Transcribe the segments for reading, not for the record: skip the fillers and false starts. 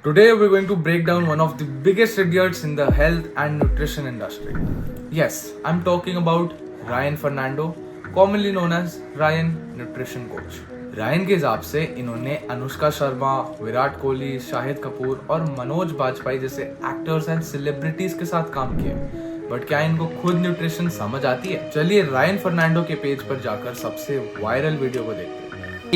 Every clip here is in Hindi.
Today we're going to break down one of the biggest idiots in the health and nutrition industry. Yes, I'm talking about Ryan Fernando, commonly known as Ryan Nutrition Coach. Ryan के हिसाब से इन्होंने अनुष्का शर्मा, विराट कोहली, शाहिद कपूर और मनोज बाजपेयी जैसे एक्टर्स एंड सेलिब्रिटीज के साथ काम किया। बट क्या इनको खुद न्यूट्रिशन समझ आती है? चलिए रायन फर्नांडो के पेज पर जाकर सबसे वायरल वीडियो को देखते हैं।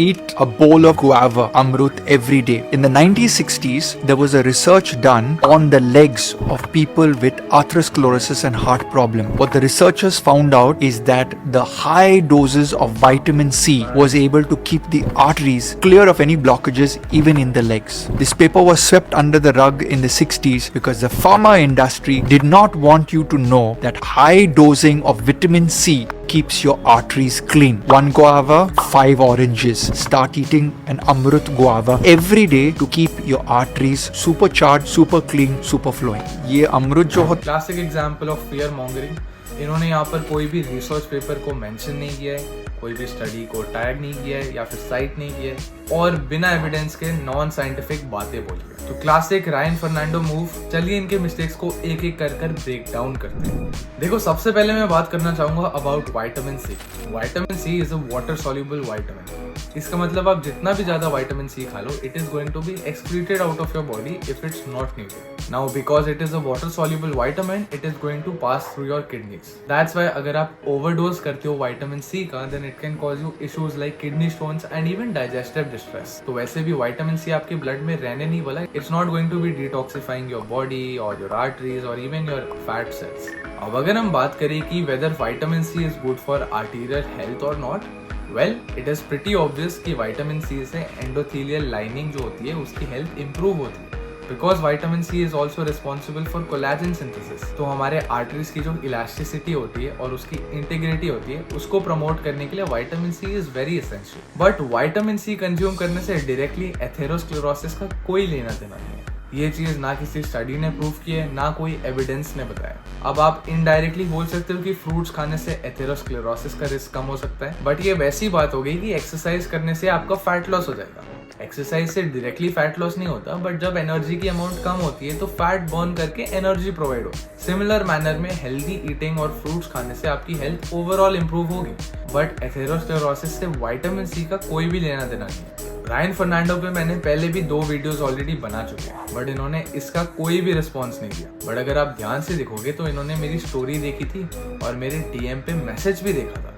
Eat a bowl of guava amrut every day. In the 1960s, there was a research done on the legs of people with atherosclerosis and heart problem. What the researchers found out is that the high doses of vitamin C was able to keep the arteries clear of any blockages even in the legs. This paper was swept under the rug in the 60s because the pharma industry did not want you to know that high dosing of vitamin C keeps your arteries clean. One guava, 5 oranges. Start eating an amrut guava every day to keep your arteries supercharged, super clean, super flowing. ये अमृत जो होता classic example of fear mongering. इन्होंने यहाँ पर कोई भी रिसर्च पेपर को मेंशन नहीं किया है, कोई भी स्टडी को टैग नहीं किया है या फिर साइट नहीं किया है और बिना एविडेंस के नॉन साइंटिफिक बातें बोली है। तो क्लासिक रायन फर्नांडो मूव। चलिए इनके मिस्टेक्स को एक एक कर ब्रेक डाउन करते हैं। देखो, सबसे पहले मैं बात करना चाहूंगा about vitamin C. Vitamin C is a water soluble vitamin. इसका मतलब आप जितना भी ज्यादा विटामिन सी खा लो, it is going to be excreted out of your body if it's not needed. Now because it is a water soluble vitamin, it is going to pass through your kidneys. That's why अगर आप ओवरडोज करते हो विटामिन सी का, then it can cause you issues like kidney stones and even digestive distress. तो वैसे भी विटामिन सी आपके ब्लड में रहने नहीं वाला। It's not going to be detoxifying your body और योर आर्टरीज और इवन योर फैट सेल्स। अब अगर हम बात करें कि whether vitamin C is good for arterial health और not, well it is pretty obvious कि विटामिन सी से एंडोथेलियल लाइनिंग जो होती है उसकी हेल्थ इंप्रूव होती है, because vitamin C is also responsible for collagen synthesis. तो हमारे आर्टरीज की जो इलास्टिसिटी होती है और उसकी इंटीग्रिटी होती है, उसको प्रमोट करने के लिए vitamin C is very essential. But vitamin C consume करने से डायरेक्टली एथेरोस्क्लेरोसिस का कोई लेना देना नहीं है। ये चीज ना किसी स्टडी ने प्रूव की है, ना कोई एविडेंस ने बताया। अब आप इनडायरेक्टली बोल सकते हो कि फ्रूट्स खाने से एथेरोस्क्लेरोसिस का रिस्क कम हो सकता है, बट ये वैसी बात हो गई कि एक्सरसाइज करने से आपका फैट लॉस हो जाएगा। एक्सरसाइज से डायरेक्टली फैट लॉस नहीं होता, बट जब एनर्जी की अमाउंट कम होती है तो फैट बर्न करके एनर्जी प्रोवाइड हो। सिमिलर मैनर में हेल्दी ईटिंग और फ्रूट्स खाने से आपकी हेल्थ ओवरऑल इंप्रूव होगी, बट एथेरोस्क्लेरोसिस से विटामिन सी का कोई भी लेना देना नहीं है। रायन फर्नांडो पे मैंने पहले भी 2 वीडियोस ऑलरेडी बना चुके हैं, बट इन्होंने इसका कोई भी रिस्पॉन्स नहीं दिया। बट अगर आप ध्यान से देखोगे तो इन्होंने मेरी स्टोरी देखी थी और मेरे डीएम पे मैसेज भी देखा था,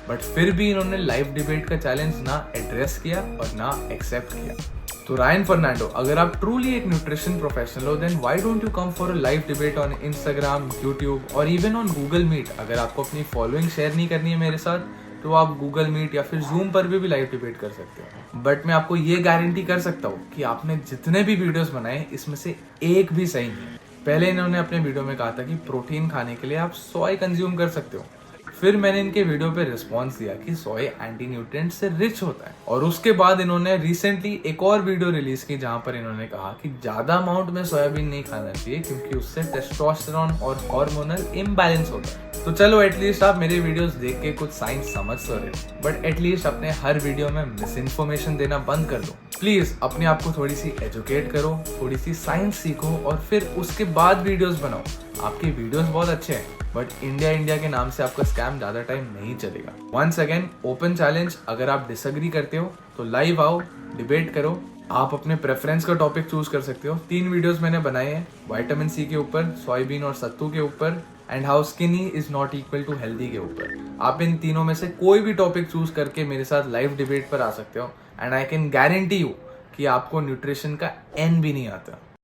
बट फिर भी इन्होंने लाइव डिबेट का चैलेंज ना एड्रेस किया और ना एक्सेप्ट किया। तो रायन फर्नांडो, अगर आप ट्रूली एक न्यूट्रिशन प्रोफेशनल हो, then why don't you come for a live debate on Instagram, YouTube और इवन ऑन गूगल मीट। अगर आपको अपनी फॉलोइंग शेयर नहीं करनी है मेरे साथ, तो आप गूगल मीट या फिर जूम पर भी लाइव डिबेट कर सकते हो। बट मैं आपको ये गारंटी कर सकता हूँ कि आपने जितने भी वीडियोस बनाए, इसमें से एक भी सही नहीं है। पहले इन्होंने अपने वीडियो में कहा था कि प्रोटीन खाने के लिए आप सोय कंज्यूम कर सकते हो। फिर मैंने इनके वीडियो पे रिस्पॉन्स दिया कि सोय एंटी न्यूट्रिएंट से रिच होता है, और उसके बाद इन्होंने रिसेंटली एक और वीडियो रिलीज की जहां पर इन्होंने कहा कि ज्यादा अमाउंट में सोयाबीन नहीं खाना चाहिए क्योंकि उससे टेस्टोस्टेरोन और हार्मोनल इम्बैलेंस होता है। तो चलो एटलीस्ट आप मेरे वीडियोस देख के कुछ साइंस समझ तो रहे हो, बट एटलीस्ट अपने हर वीडियो में मिस इन्फॉर्मेशन देना बंद कर दो। प्लीज अपने आप को थोड़ी सी एजुकेट करो, थोड़ी सी साइंस सीखो और फिर उसके बाद वीडियोस बनाओ। आपके वीडियोस बहुत अच्छे हैं, बट इंडिया के नाम से आपका स्कैम ज्यादा टाइम नहीं चलेगा। वंस अगेन ओपन चैलेंज, अगर आप डिसएग्री करते हो तो लाइव आओ, डिबेट करो। आप अपने प्रेफरेंस का टॉपिक चूज कर सकते हो। 3 वीडियोस मैंने बनाए हैं, विटामिन सी के ऊपर, सोयाबीन और सत्तू के ऊपर, and how skinny is not equal to healthy के ऊपर। आप इन तीनों में से कोई भी टॉपिक चूज करके मेरे साथ लाइव डिबेट पर आ सकते हो, and I can guarantee you कि आपको न्यूट्रिशन का एन भी नहीं आता।